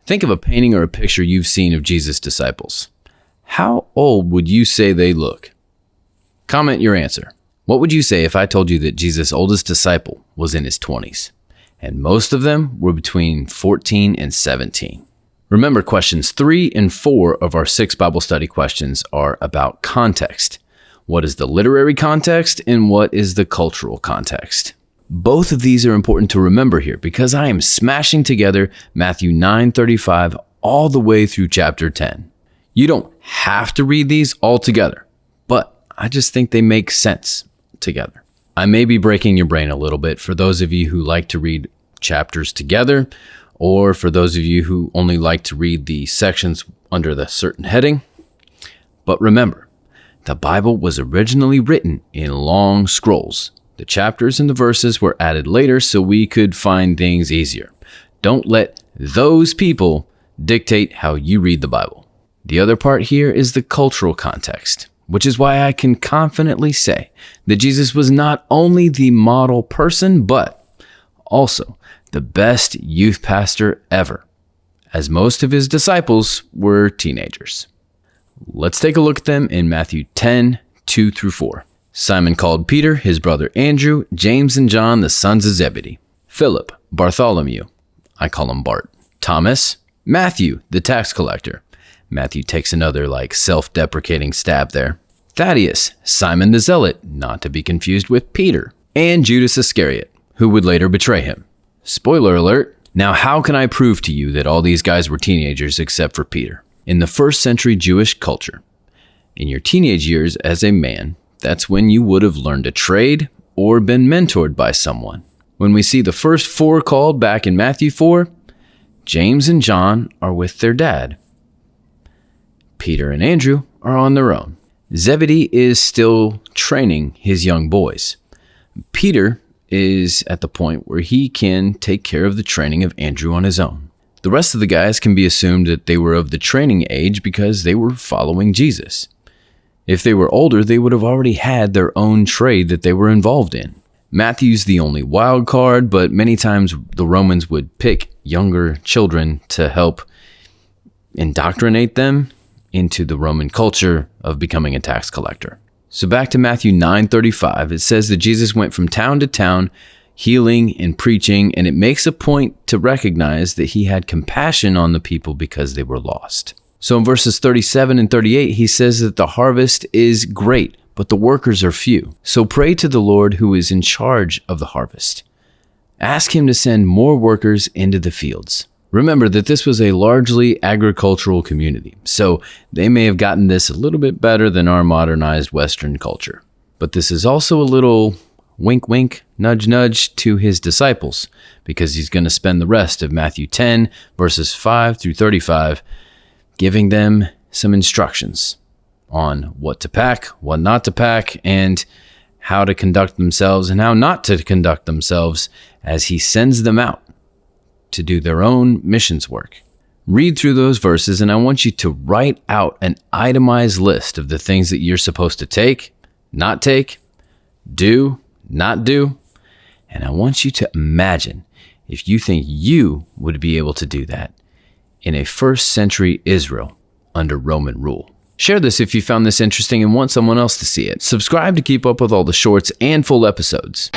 Think of a painting or a picture you've seen of Jesus' disciples. How old would you say they look? Comment your answer. What would you say if I told you that Jesus' oldest disciple was in his 20s, and most of them were between 14 and 17? Remember, questions 3 and 4 of our 6 Bible study questions are about context. What is the literary context and what is the cultural context? Both of these are important to remember here because I am smashing together Matthew 9:35 all the way through chapter 10. You don't have to read these all together, but I just think they make sense together. I may be breaking your brain a little bit for those of you who like to read chapters together, or for those of you who only like to read the sections under the certain heading. But remember, the Bible was originally written in long scrolls. The chapters and the verses were added later so we could find things easier. Don't let those people dictate how you read the Bible. The other part here is the cultural context, which is why I can confidently say that Jesus was not only the model person, but also the best youth pastor ever, as most of his disciples were teenagers. Let's take a look at them in Matthew 10:2-4. Simon called Peter, his brother Andrew, James and John, the sons of Zebedee, Philip, Bartholomew, I call him Bart, Thomas, Matthew, the tax collector. Matthew takes another self-deprecating stab there. Thaddeus, Simon the Zealot, not to be confused with Peter, and Judas Iscariot, who would later betray him. Spoiler alert. Now, how can I prove to you that all these guys were teenagers except for Peter? In the first century Jewish culture, in your teenage years as a man, that's when you would have learned a trade or been mentored by someone. When we see the first 4 called back in Matthew 4, James and John are with their dad. Peter and Andrew are on their own. Zebedee is still training his young boys. Peter is at the point where he can take care of the training of Andrew on his own. The rest of the guys can be assumed that they were of the training age because they were following Jesus. If they were older, they would have already had their own trade that they were involved in. Matthew's the only wild card, but many times the Romans would pick younger children to help indoctrinate them into the Roman culture of becoming a tax collector. So back to Matthew 9:35, it says that Jesus went from town to town, healing and preaching, and it makes a point to recognize that he had compassion on the people because they were lost. So in verses 37 and 38, he says that the harvest is great, but the workers are few. So pray to the Lord who is in charge of the harvest. Ask him to send more workers into the fields. Remember that this was a largely agricultural community, so they may have gotten this a little bit better than our modernized Western culture. But this is also a little wink, wink, nudge, nudge to his disciples, because he's going to spend the rest of Matthew 10, verses 5-35, giving them some instructions on what to pack, what not to pack, and how to conduct themselves and how not to conduct themselves as he sends them out to do their own missions work. Read through those verses, and I want you to write out an itemized list of the things that you're supposed to take, not take, do, not do, and I want you to imagine if you think you would be able to do that in a first century Israel under Roman rule. Share this if you found this interesting and want someone else to see it. Subscribe to keep up with all the shorts and full episodes.